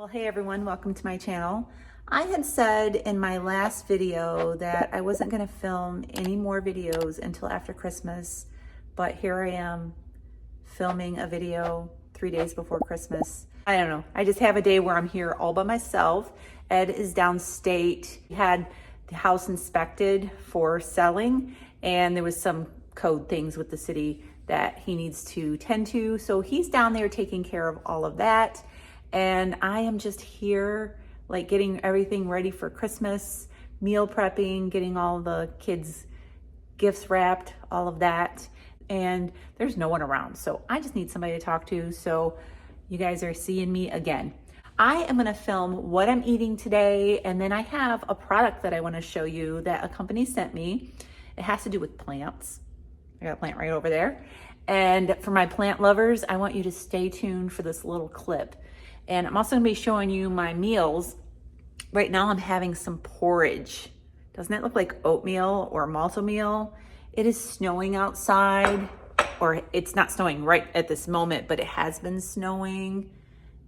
Well, hey everyone, welcome to my channel. I had said in my last video that I wasn't going to film any more videos until after Christmas, but here I am filming a video 3 days before Christmas. I don't know, I just have a day where I'm here all by myself. Ed is downstate. He had the house inspected for selling, and there was some code things with the city that he needs to tend to, so he's down there taking care of all of that. And I am just here, like getting everything ready for Christmas, meal prepping, getting all the kids' gifts wrapped, all of that. And there's no one around. So I just need somebody to talk to. So you guys are seeing me again. I am gonna film what I'm eating today. And then I have a product that I wanna show you that a company sent me. It has to do with plants. I got a plant right over there. And for my plant lovers, I want you to stay tuned for this little clip. And I'm also gonna be showing you my meals. Right now I'm having some porridge. Doesn't it look like oatmeal or maltomeal? It is snowing outside, or it's not snowing right at this moment, but it has been snowing.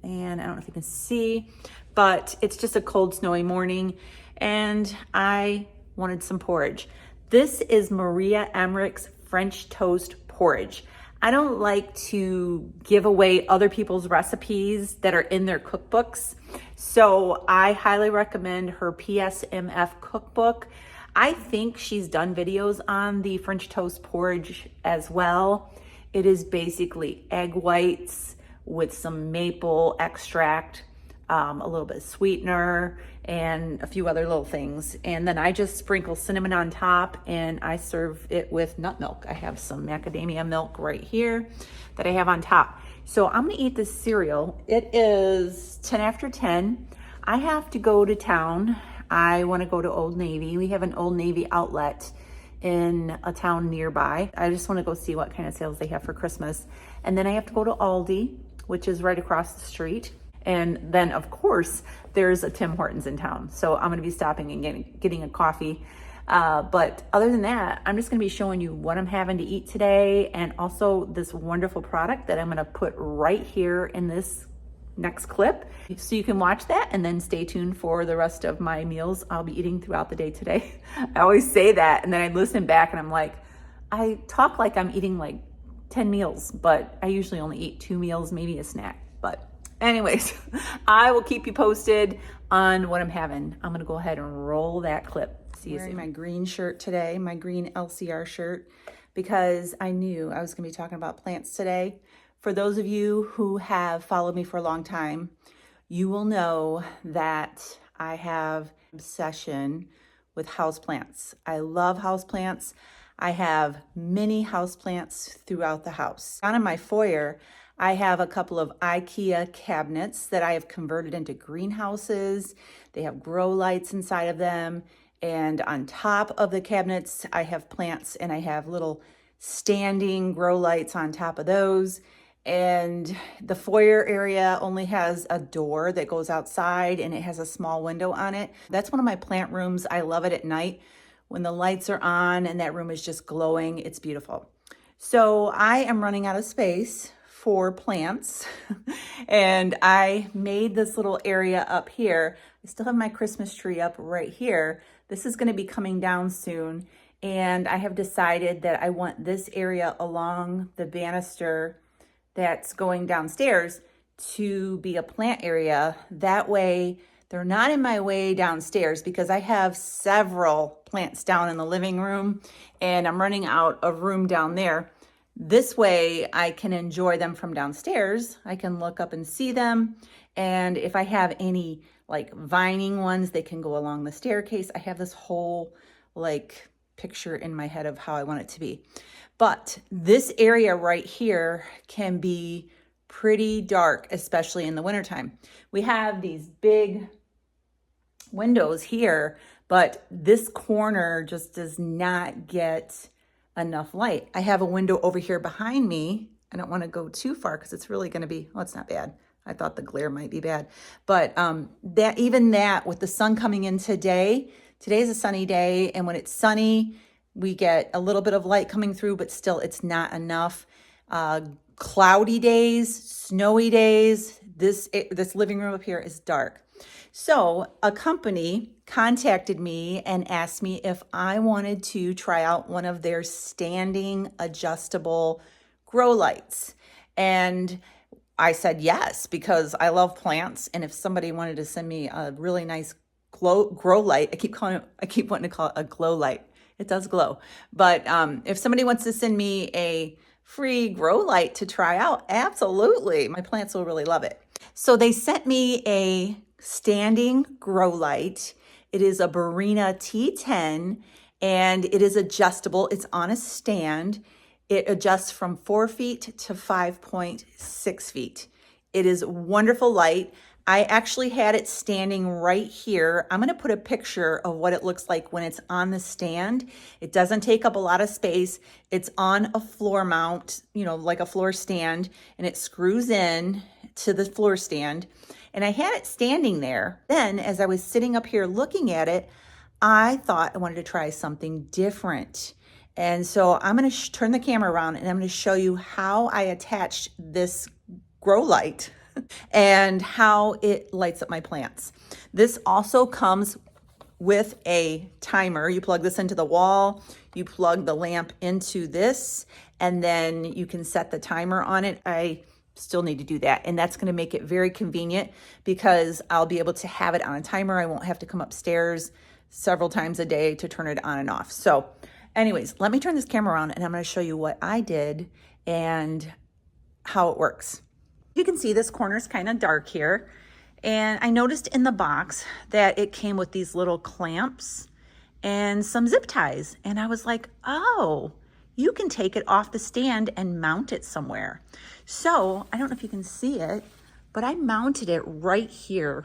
And I don't know if you can see, but it's just a cold, snowy morning. And I wanted some porridge. This is Maria Emmerich's French toast porridge. I don't like to give away other people's recipes that are in their cookbooks. So I highly recommend her PSMF cookbook. I think she's done videos on the French toast porridge as well. It is basically egg whites with some maple extract, a little bit of sweetener, and a few other little things. And then I just sprinkle cinnamon on top, and I serve it with nut milk. I have some macadamia milk right here that I have on top. So I'm gonna eat this cereal. It is 10 after 10. I have to go to town. I wanna go to Old Navy. We have an Old Navy outlet in a town nearby. I just wanna go see what kind of sales they have for Christmas. And then I have to go to Aldi, which is right across the street. And then of course, there's a Tim Hortons in town. So I'm gonna be stopping and getting a coffee. But other than that, I'm just gonna be showing you what I'm having to eat today, and also this wonderful product that I'm gonna put right here in this next clip. So you can watch that and then stay tuned for the rest of my meals I'll be eating throughout the day today. I always say that, and then I listen back and I'm like, I talk like I'm eating like 10 meals, but I usually only eat 2 meals, maybe a snack. But anyways, I will keep you posted on what I'm having. I'm gonna go ahead and roll that clip. See you soon. I'm wearing my green shirt today, my green LCR shirt, because I knew I was gonna be talking about plants today. For those of you who have followed me for a long time, you will know that I have an obsession with houseplants. I love houseplants. I have many houseplants throughout the house. Down in my foyer, I have a couple of IKEA cabinets that I have converted into greenhouses. They have grow lights inside of them. And on top of the cabinets, I have plants, and I have little standing grow lights on top of those. And the foyer area only has a door that goes outside, and it has a small window on it. That's one of my plant rooms. I love it at night when the lights are on and that room is just glowing. It's beautiful. So I am running out of space for plants and I made this little area up here. I still have my Christmas tree up right here. This is going to be coming down soon, and I have decided that I want this area along the banister that's going downstairs to be a plant area. That way they're not in my way downstairs, because I have several plants down in the living room and I'm running out of room down there. This way I can enjoy them from downstairs. I can look up and see them. And if I have any like vining ones, they can go along the staircase. I have this whole like picture in my head of how I want it to be. But this area right here can be pretty dark, especially in the wintertime. We have these big windows here, but this corner just does not get enough light. I have a window over here behind me. I don't want to go too far because it's really going to be, oh, it's not bad. I thought the glare might be bad, but that with the sun coming in today, today's a sunny day, and when it's sunny, we get a little bit of light coming through, but still it's not enough. cloudy days, snowy days. This living room up here is dark. So a company contacted me and asked me if I wanted to try out one of their standing adjustable grow lights. And I said yes, because I love plants. And if somebody wanted to send me a really nice grow light, I keep wanting to call it a glow light. It does glow. But if somebody wants to send me a free grow light to try out, absolutely. My plants will really love it. So they sent me a standing grow light. It is a Barina T10 and it is adjustable. It's on a stand. It adjusts from 4 feet to 5.6 feet. It is a wonderful light. I actually had it standing right here. I'm gonna put a picture of what it looks like when it's on the stand. It doesn't take up a lot of space. It's on a floor mount, like a floor stand, and it screws in to the floor stand. And I had it standing there. Then as I was sitting up here looking at it, I thought I wanted to try something different. And so I'm going to turn the camera around and I'm going to show you how I attached this grow light and how it lights up my plants. This also comes with a timer. You plug this into the wall, you plug the lamp into this, and then you can set the timer on it. I still need to do that, and that's going to make it very convenient because I'll be able to have it on a timer. I won't have to come upstairs several times a day to turn it on and off. So anyways, let me turn this camera around and I'm going to show you what I did and how it works. You can see this corner is kind of dark here. And I noticed in the box that it came with these little clamps and some zip ties. And I was like, oh, you can take it off the stand and mount it somewhere. So I don't know if you can see it, but I mounted it right here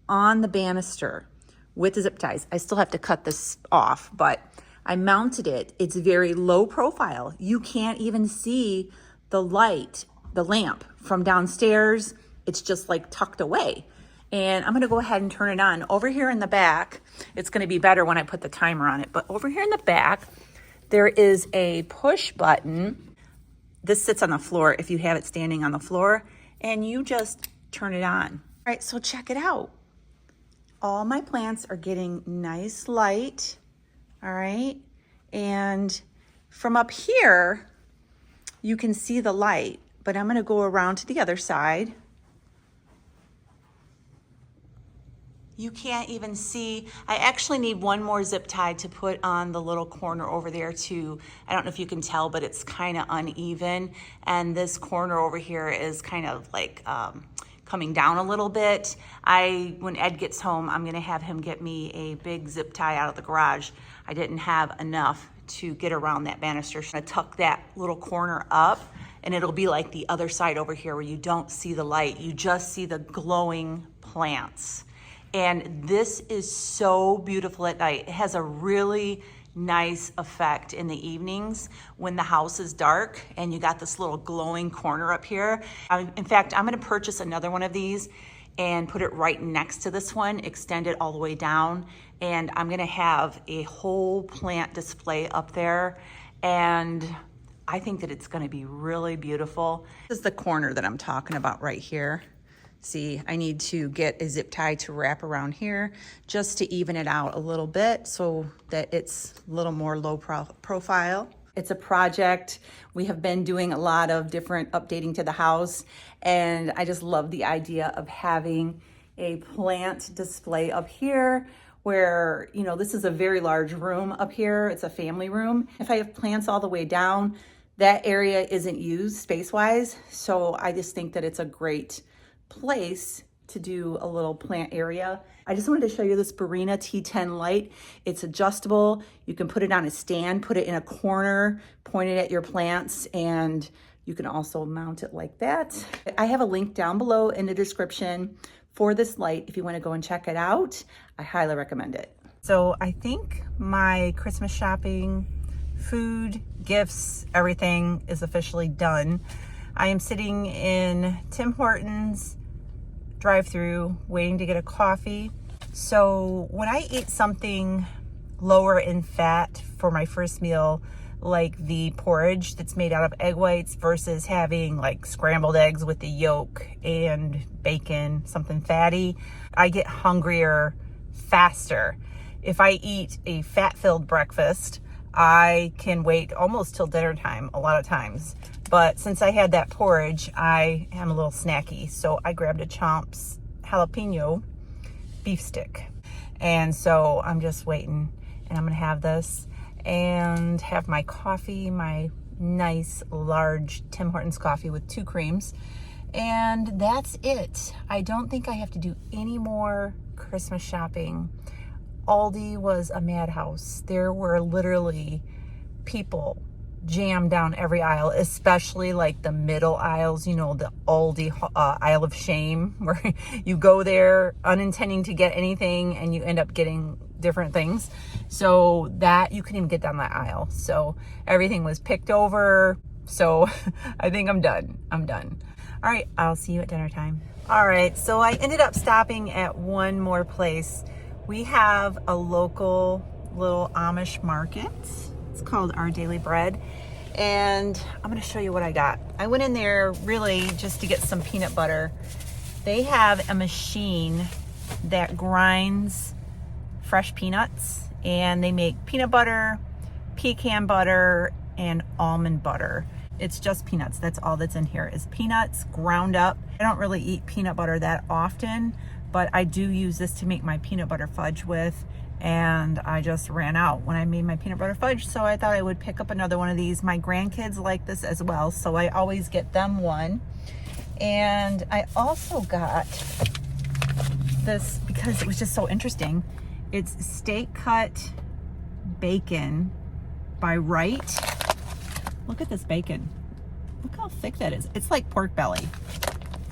on the banister with the zip ties. I still have to cut this off, but I mounted it. It's very low profile. You can't even see the light, the lamp from downstairs. It's just like tucked away. And I'm gonna go ahead and turn it on. Over here in the back, it's gonna be better when I put the timer on it, but over here in the back, there is a push button. This sits on the floor if you have it standing on the floor, and you just turn it on. All right, so check it out. All my plants are getting nice light, all right? And from up here, you can see the light, but I'm gonna go around to the other side. You can't even see. I actually need one more zip tie to put on the little corner over there too. I don't know if you can tell, but it's kind of uneven. And this corner over here is kind of like coming down a little bit. When Ed gets home, I'm gonna have him get me a big zip tie out of the garage. I didn't have enough to get around that banister. So I'm gonna tuck that little corner up and it'll be like the other side over here where you don't see the light. You just see the glowing plants. And this is so beautiful at night. It has a really nice effect in the evenings when the house is dark and you got this little glowing corner up here. In fact, I'm gonna purchase another one of these and put it right next to this one, extend it all the way down. And I'm gonna have a whole plant display up there. And I think that it's gonna be really beautiful. This is the corner that I'm talking about right here. See, I need to get a zip tie to wrap around here just to even it out a little bit so that it's a little more low profile. It's a project. We have been doing a lot of different updating to the house, and I just love the idea of having a plant display up here where, you know, this is a very large room up here. It's a family room. If I have plants all the way down, that area isn't used space-wise, so I just think that it's a great place to do a little plant area. I just wanted to show you this Barina T10 light. It's adjustable. You can put it on a stand, put it in a corner, point it at your plants, and you can also mount it like that. I have a link down below in the description for this light if you want to go and check it out. I highly recommend it. So I think my Christmas shopping, food, gifts, everything is officially done. I am sitting in Tim Hortons drive-through waiting to get a coffee. So when I eat something lower in fat for my first meal, like the porridge that's made out of egg whites versus having like scrambled eggs with the yolk and bacon, something fatty. I get hungrier faster. If I eat a fat-filled breakfast, I can wait almost till dinner time a lot of times. But since I had that porridge, I am a little snacky. So I grabbed a Chomp's jalapeno beef stick. And so I'm just waiting, and I'm gonna have this and have my coffee, my nice large Tim Hortons coffee with 2 creams. And that's it. I don't think I have to do any more Christmas shopping. Aldi was a madhouse. There were literally people jammed down every aisle, especially like the middle aisles, you know, the Aldi aisle of shame, where you go there unintending to get anything and you end up getting different things. So that you couldn't even get down that aisle. So everything was picked over. So I think I'm done. All right, I'll see you at dinner time. All right, so I ended up stopping at one more place. We have a local little Amish market. It's called Our Daily Bread. And I'm gonna show you what I got. I went in there really just to get some peanut butter. They have a machine that grinds fresh peanuts, and they make peanut butter, pecan butter, and almond butter. It's just peanuts. That's all that's in here is peanuts ground up. I don't really eat peanut butter that often, but I do use this to make my peanut butter fudge with, and I just ran out when I made my peanut butter fudge, so I thought I would pick up another one of these. My grandkids like this as well, so I always get them one. And I also got this because it was just so interesting. It's steak cut bacon by Wright. Look at this bacon. Look how thick that is. It's like pork belly.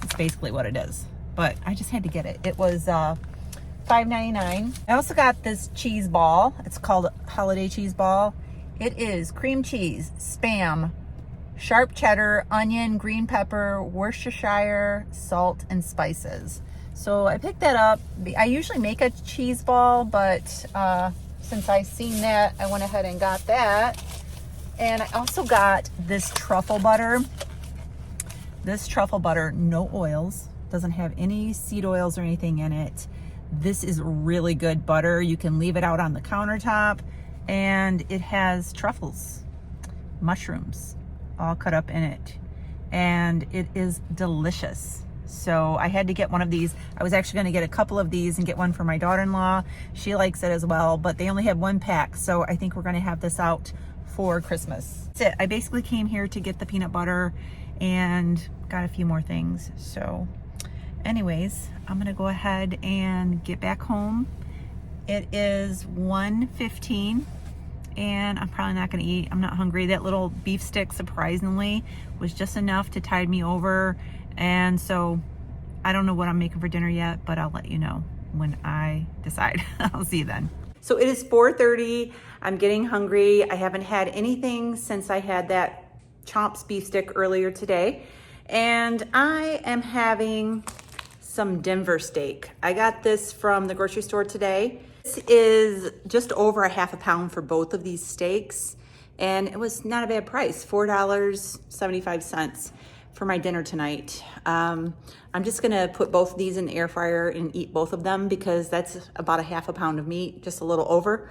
It's basically what it is. But I just had to get it. It was $5.99. I also got this cheese ball. It's called Holiday Cheese Ball. It is cream cheese, Spam, sharp cheddar, onion, green pepper, Worcestershire, salt, and spices. So I picked that up. I usually make a cheese ball, but since I seen that, I went ahead and got that. And I also got this truffle butter. This truffle butter, no oils, doesn't have any seed oils or anything in it. This is really good butter. You can leave it out on the countertop, and it has truffles, mushrooms, all cut up in it. And it is delicious. So I had to get one of these. I was actually going to get a couple of these and get one for my daughter-in-law. She likes it as well, but they only have 1 pack. So I think we're going to have this out for Christmas. That's it. I basically came here to get the peanut butter and got a few more things. So anyways, I'm gonna go ahead and get back home. It is 1:15 and I'm probably not gonna eat. I'm not hungry. That little beef stick, surprisingly, was just enough to tide me over. And so I don't know what I'm making for dinner yet, but I'll let you know when I decide. I'll see you then. So it is 4:30. I'm getting hungry. I haven't had anything since I had that Chomp's beef stick earlier today. And I am having some Denver steak. I got this from the grocery store today. This is just over a half a pound for both of these steaks. And it was not a bad price, $4.75 for my dinner tonight. I'm just gonna put both of these in the air fryer and eat both of them because that's about a half a pound of meat, just a little over.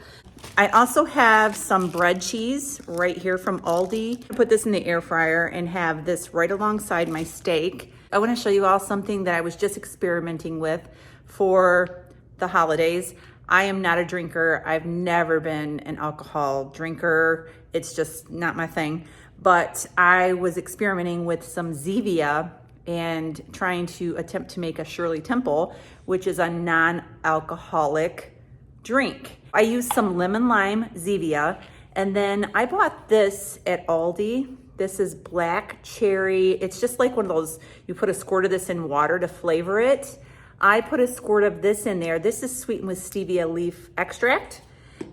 I also have some bread cheese right here from Aldi. I put this in the air fryer and have this right alongside my steak. I wanna show you all something that I was just experimenting with for the holidays. I am not a drinker. I've never been an alcohol drinker. It's just not my thing. But I was experimenting with some Zevia and trying to attempt to make a Shirley Temple, which is a non-alcoholic drink. I used some lemon lime Zevia, and then I bought this at Aldi. This is black cherry. It's just like one of those, you put a squirt of this in water to flavor it. I put a squirt of this in there. This is sweetened with stevia leaf extract.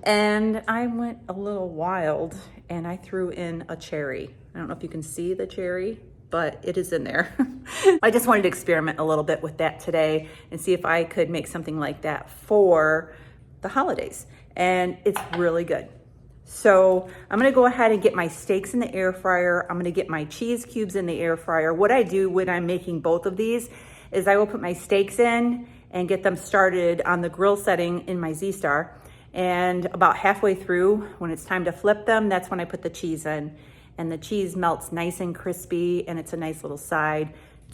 And I went a little wild and I threw in a cherry. I don't know if you can see the cherry, but it is in there. I just wanted to experiment a little bit with that today and see if I could make something like that for the holidays. And it's really good. So I'm gonna go ahead and get my steaks in the air fryer. I'm gonna get my cheese cubes in the air fryer. What I do when I'm making both of these is I will put my steaks in and get them started on the grill setting in my Z-Star. And about halfway through, when it's time to flip them, that's when I put the cheese in. And the cheese melts nice and crispy, and it's a nice little side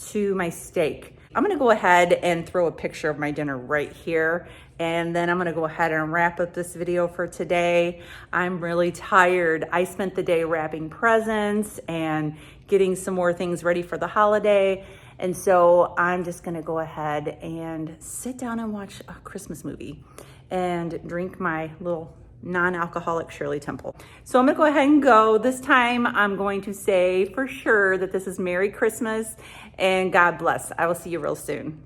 to my steak. I'm gonna go ahead and throw a picture of my dinner right here, and then I'm gonna go ahead and wrap up this video for today. I'm really tired. I spent the day wrapping presents and getting some more things ready for the holiday. And so I'm just gonna go ahead and sit down and watch a Christmas movie and drink my little non-alcoholic Shirley Temple. So I'm gonna go ahead and go. This time I'm going to say for sure that this is Merry Christmas and God bless. I will see you real soon.